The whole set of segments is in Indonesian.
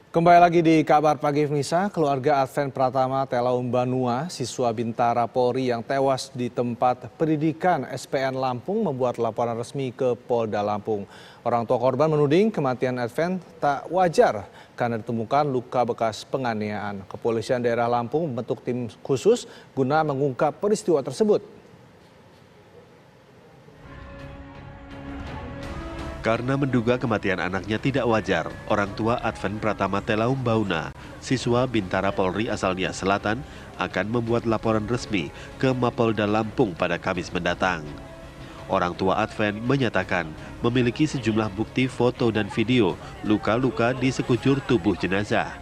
Kembali lagi di Kabar Pagi Nisa, keluarga Adven Pratama Telaum Banua, siswa Bintara Polri yang tewas di tempat pendidikan SPN Lampung membuat laporan resmi ke Polda Lampung. Orang tua korban menuding kematian Adven tak wajar karena ditemukan luka bekas penganiayaan. Kepolisian daerah Lampung membentuk tim khusus guna mengungkap peristiwa tersebut. Karena menduga kematian anaknya tidak wajar, orang tua Adven Pratama Telaum Banua, siswa Bintara Polri asal Nias Selatan, akan membuat laporan resmi ke Mapolda Lampung pada Kamis mendatang. Orang tua Adven menyatakan memiliki sejumlah bukti foto dan video luka-luka di sekujur tubuh jenazah.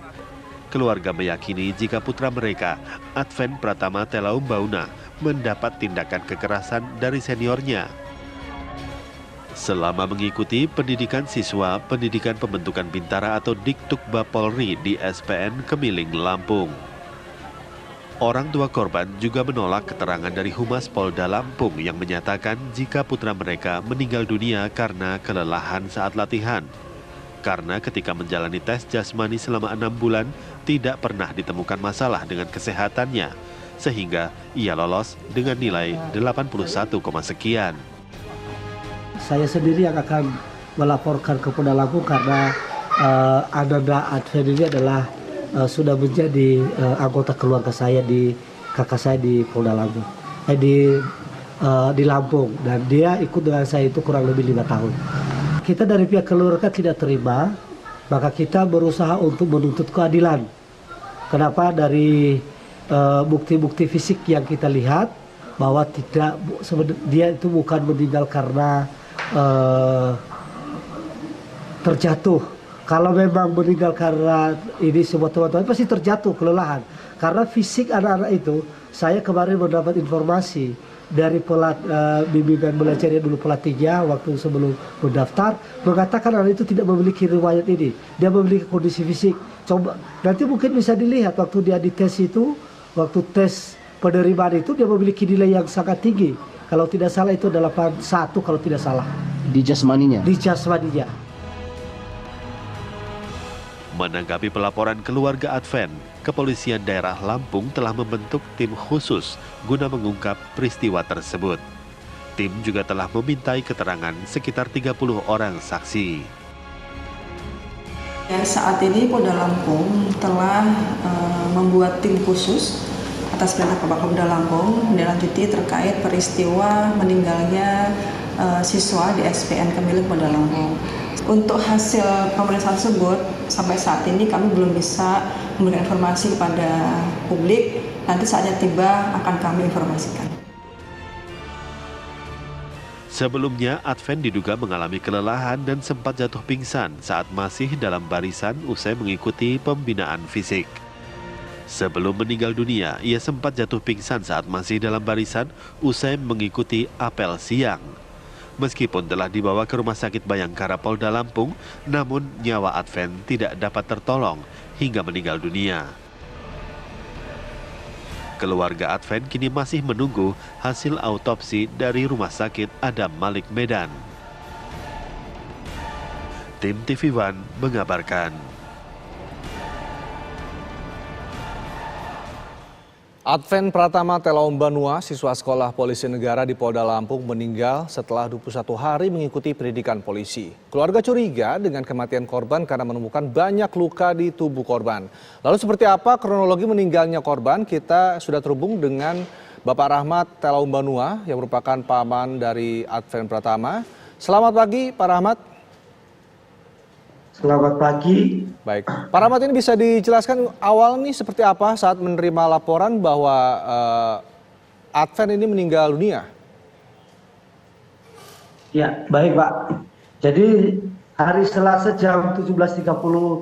Keluarga meyakini jika putra mereka, Adven Pratama Telaum Banua, mendapat tindakan kekerasan dari seniornya. Selama mengikuti pendidikan siswa pendidikan pembentukan Bintara atau Diktukba Polri di SPN Kemiling, Lampung. Orang tua korban juga menolak keterangan dari Humas Polda Lampung yang menyatakan jika putra mereka meninggal dunia karena kelelahan saat latihan. Karena ketika menjalani tes jasmani selama 6 bulan tidak pernah ditemukan masalah dengan kesehatannya, sehingga ia lolos dengan nilai 81, sekian. Saya sendiri yang akan melaporkan ke Polda Lampung karena Ananda Adven ini adalah sudah menjadi anggota keluarga saya kakak saya di Polda Lampung, di Lampung, dan dia ikut dengan saya itu kurang lebih 5 tahun. Kita dari pihak keluarga tidak terima, maka kita berusaha untuk menuntut keadilan. Kenapa? Dari bukti-bukti fisik yang kita lihat bahwa dia itu bukan meninggal karena terjatuh. Kalau memang meninggal karena ini semua teman-teman pasti terjatuh kelelahan. Karena fisik anak-anak itu, saya kemarin mendapat informasi dari bimbingan belajarnya dulu pelatihnya waktu sebelum mendaftar, mengatakan anak itu tidak memiliki riwayat ini. Dia memiliki kondisi fisik. Coba nanti mungkin bisa dilihat waktu dia dites itu, waktu tes penerimaan itu dia memiliki nilai yang sangat tinggi. Kalau tidak salah itu adalah 81 kalau tidak salah. Di jasmaninya? Di jasmaninya. Menanggapi pelaporan keluarga Adven, Kepolisian Daerah Lampung telah membentuk tim khusus guna mengungkap peristiwa tersebut. Tim juga telah memintai keterangan sekitar 30 orang saksi. Ya, saat ini Polda Lampung telah membuat tim khusus atas perintah Kapolda Lampung menindaklanjuti terkait peristiwa meninggalnya siswa di SPN Kemiling Polda Lampung. Untuk hasil pemeriksaan tersebut, sampai saat ini kami belum bisa memberikan informasi kepada publik. Nanti saatnya tiba akan kami informasikan. Sebelumnya, Adven diduga mengalami kelelahan dan sempat jatuh pingsan saat masih dalam barisan usai mengikuti pembinaan fisik. Sebelum meninggal dunia, ia sempat jatuh pingsan saat masih dalam barisan usai mengikuti apel siang. Meskipun telah dibawa ke Rumah Sakit Bayangkara Polda Lampung, namun nyawa Adven tidak dapat tertolong hingga meninggal dunia. Keluarga Adven kini masih menunggu hasil autopsi dari Rumah Sakit Adam Malik Medan. Tim TV One mengabarkan. Adven Pratama Telaum Banua, siswa sekolah polisi negara di Polda Lampung meninggal setelah 21 hari mengikuti pendidikan polisi. Keluarga curiga dengan kematian korban karena menemukan banyak luka di tubuh korban. Lalu seperti apa kronologi meninggalnya korban? Kita sudah terhubung dengan Bapak Rahmat Telaum Banua yang merupakan paman dari Adven Pratama. Selamat pagi Pak Rahmat. Selamat pagi. Baik, Pak Rahmat, ini bisa dijelaskan awal nih seperti apa saat menerima laporan bahwa Adven ini meninggal dunia? Ya, baik Pak. Jadi hari Selasa jam 17.30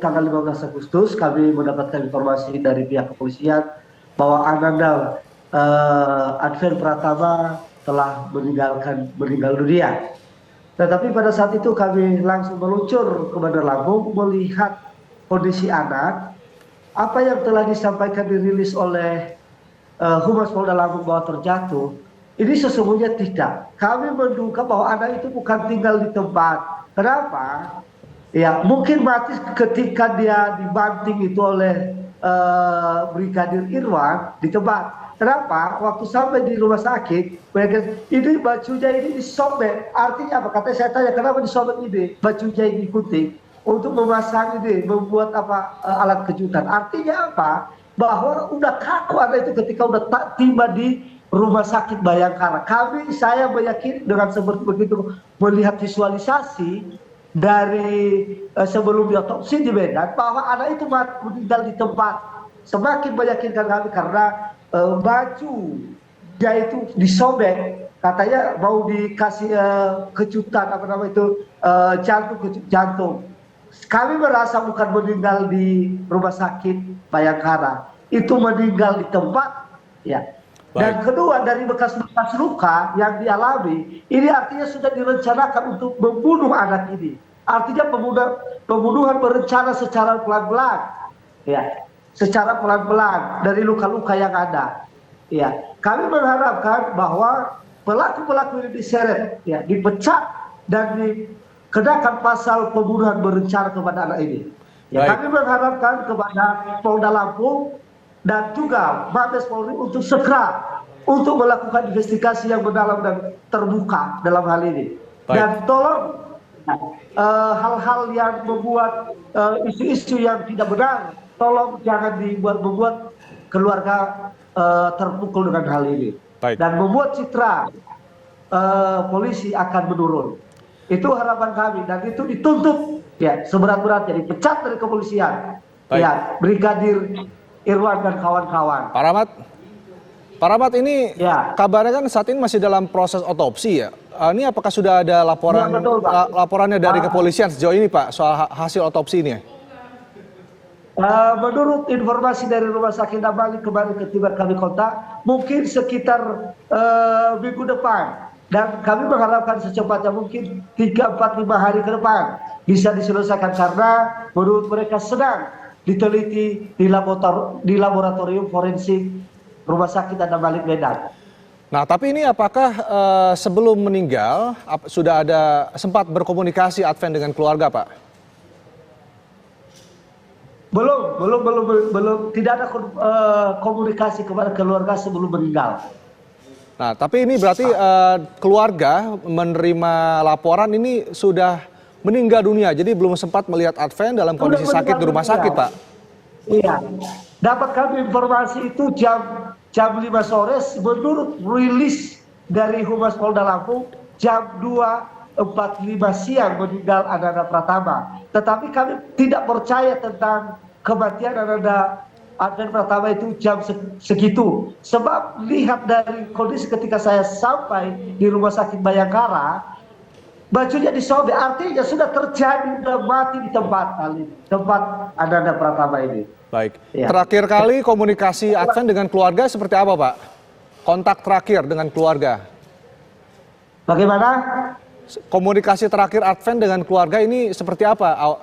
tanggal 15 Agustus kami mendapatkan informasi dari pihak kepolisian bahwa Ananda Adven Pratama telah meninggal dunia. Tetapi pada saat itu kami langsung meluncur ke Bandar Lampung melihat kondisi anak. Apa yang telah disampaikan dirilis oleh Humas Polda Lampung bahwa terjatuh, ini sesungguhnya tidak. Kami menduga bahwa anak itu bukan tinggal di tempat. Kenapa? Ya, mungkin mati ketika dia dibanting itu oleh Brigadir Irwan di tempat. Kenapa? Waktu sampai di rumah sakit, mereka ini bajunya ini disobek. Artinya apa? Katanya saya tanya kenapa disobek ini? Bajunya ini digunting untuk memasang ini, membuat apa alat kejutan. Artinya apa? Bahwa udah kaku anak itu ketika udah tiba di rumah sakit Bayangkara. Saya meyakini dengan seperti begitu melihat visualisasi dari sebelum diotopsi di Medan bahwa anak itu meninggal di tempat. Semakin meyakinkan kami karena baju dia itu disobek, katanya mau dikasih kejutan apa namanya itu jantung. Kami merasa bukan meninggal di rumah sakit Bayangkara, itu meninggal di tempat, ya. Dan kedua dari bekas-bekas luka yang dialami, ini artinya sudah direncanakan untuk membunuh anak ini. Artinya pembunuhan berencana secara pelan-pelan, ya, secara pelan-pelan dari luka-luka yang ada. Ya, kami mengharapkan bahwa pelaku-pelaku ini diseret, ya, dipecat dan dikenakan pasal pembunuhan berencana kepada anak ini. Ya, kami mengharapkan kepada Polda Lampung dan juga Mabes Polri untuk segera untuk melakukan investigasi yang mendalam dan terbuka dalam hal ini. Dan tolong hal-hal yang membuat isu-isu yang tidak benar, tolong jangan membuat keluarga terpukul dengan hal ini. Dan membuat citra polisi akan menurun. Itu harapan kami dan itu dituntut, ya, seberat-beratnya, dipecat dari kepolisian. Ya, Brigadir Irwan dan kawan-kawan. Pak Rahmat, ini ya, kabarnya kan saat ini masih dalam proses otopsi, ya. Ini apakah sudah ada laporannya dari kepolisian sejauh ini, Pak, soal hasil otopsi ini? Menurut informasi dari Rumah Sakit Nabali kemarin ketika kami kontak, mungkin sekitar minggu depan. Dan kami mengharapkan secepatnya mungkin 3-4-5 hari ke depan bisa diselesaikan karena menurut mereka sedang diteliti di laboratorium forensik Rumah Sakit Nabali Medan. Nah, tapi ini apakah sebelum meninggal sudah ada sempat berkomunikasi Adven dengan keluarga, Pak? Belum, tidak ada komunikasi kepada keluarga sebelum meninggal. Nah, tapi ini berarti keluarga menerima laporan ini sudah meninggal dunia, jadi belum sempat melihat Adven dalam kondisi sakit di rumah sakit, Pak? Iya, dapat kami informasi itu jam 5 sore, menurut rilis dari Humas Polda Lampung, jam 2.45 siang meninggal Ananda Pratama. Tetapi kami tidak percaya tentang kematian Ananda Pratama itu jam segitu. Sebab lihat dari kondisi ketika saya sampai di Rumah Sakit Bayangkara, bajunya disobek, artinya sudah terjadi, sudah mati di tempat Ananda Pratama ini. Baik, ya. Terakhir kali komunikasi Adven dengan keluarga seperti apa, Pak? Kontak terakhir dengan keluarga? Bagaimana? Komunikasi terakhir Adven dengan keluarga ini seperti apa?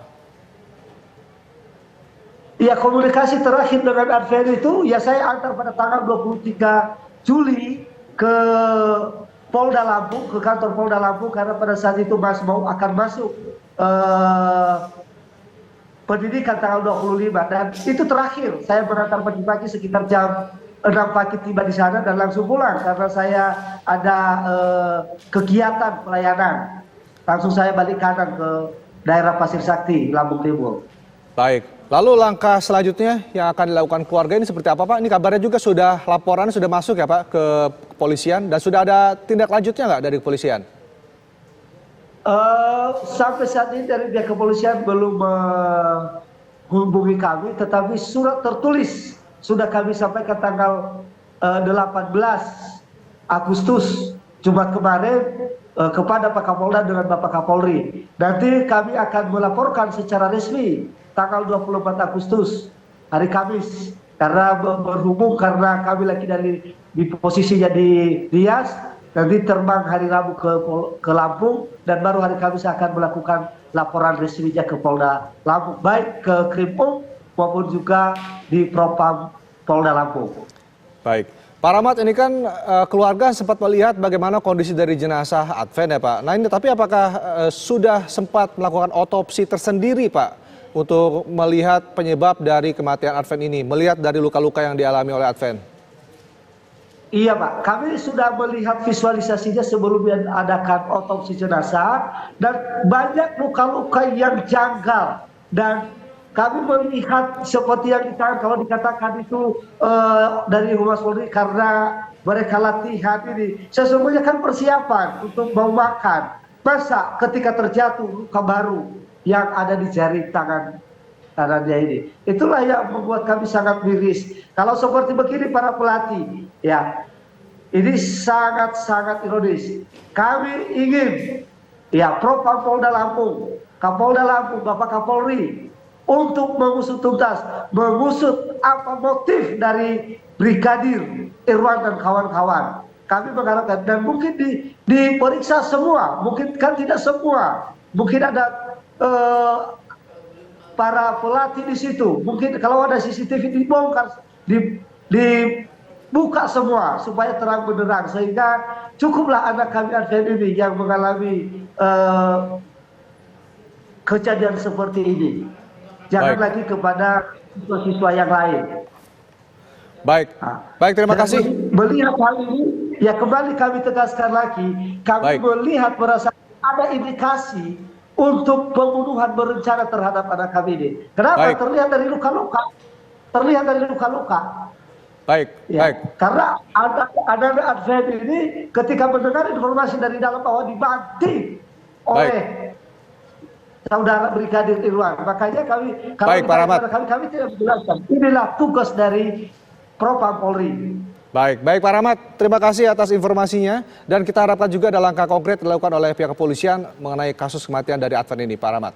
Ya, komunikasi terakhir dengan Adven itu, ya saya antar pada tanggal 23 Juli ke Polda Lampung, ke kantor Polda Lampung, karena pada saat itu akan masuk pendidikan tanggal 25, dan itu terakhir saya mengantar pagi-pagi sekitar jam 6 pagi tiba di sana dan langsung pulang karena saya ada kegiatan pelayanan. Langsung saya balik kanan ke daerah Pasir Sakti, Lampung Timur. Baik, lalu langkah selanjutnya yang akan dilakukan keluarga ini seperti apa, Pak? Ini kabarnya juga sudah laporan sudah masuk ya, Pak, ke kepolisian dan sudah ada tindak lanjutnya nggak dari kepolisian? Sampai saat ini dari pihak kepolisian belum menghubungi kami, tetapi surat tertulis sudah kami sampaikan tanggal 18 Agustus Jumat kemarin kepada Pak Kapolda dengan Bapak Kapolri. Nanti kami akan melaporkan secara resmi tanggal 24 Agustus hari Kamis, karena berhubung karena kami lagi di posisinya di Rias, nanti terbang hari Rabu ke Lampung dan baru hari Kamis akan melakukan laporan resminya ke Polda Lampung, baik ke Krimpung maupun juga di Propam Polda Lampung. Baik, Pak Rahmat, ini kan keluarga sempat melihat bagaimana kondisi dari jenazah Adven ya Pak. Nah ini tapi apakah sudah sempat melakukan otopsi tersendiri Pak untuk melihat penyebab dari kematian Adven ini, melihat dari luka-luka yang dialami oleh Adven? Iya Pak, kami sudah melihat visualisasinya sebelum diadakan otopsi jenazah dan banyak luka-luka yang janggal dan kami melihat seperti yang kalau dikatakan itu dari Humas Polri karena mereka latihan ini sesungguhnya kan persiapan untuk mau makan. Masa ketika terjatuh luka baru yang ada di jari tangan kanannya ini. Itulah yang membuat kami sangat miris. Kalau seperti begini para pelatih, ya ini sangat-sangat ironis. Kami ingin ya Propam Polda Lampung, Kapolda Lampung, Bapak Kapolri untuk mengusut tuntas, mengusut apa motif dari Brigadir Irwan dan kawan-kawan. Kami mengharapkan dan mungkin diperiksa semua, mungkin kan tidak semua, mungkin ada para pelatih di situ, mungkin kalau ada CCTV dibongkar, dibuka semua supaya terang benderang sehingga cukuplah anak kami Adven ini yang mengalami kejadian seperti ini. Jangan lagi kepada siswa-siswa yang lain. Baik, terima kasih. Melihat hal ini, ya kembali kami tegaskan lagi, kami melihat merasa ada indikasi untuk pembunuhan berencana terhadap anak kami ini. Kenapa? Terlihat dari luka-luka. Baik. Karena ada Adven ini ketika mendengar informasi dari dalam bahwa dibanting oleh Saudara Brigadir Irwan. Makanya kami kami tidak menjelaskan. Inilah tugas dari Propam Polri. Baik Pak Rahmat, terima kasih atas informasinya dan kita harapkan juga ada langkah konkret dilakukan oleh pihak kepolisian mengenai kasus kematian dari Adven ini, Pak Rahmat.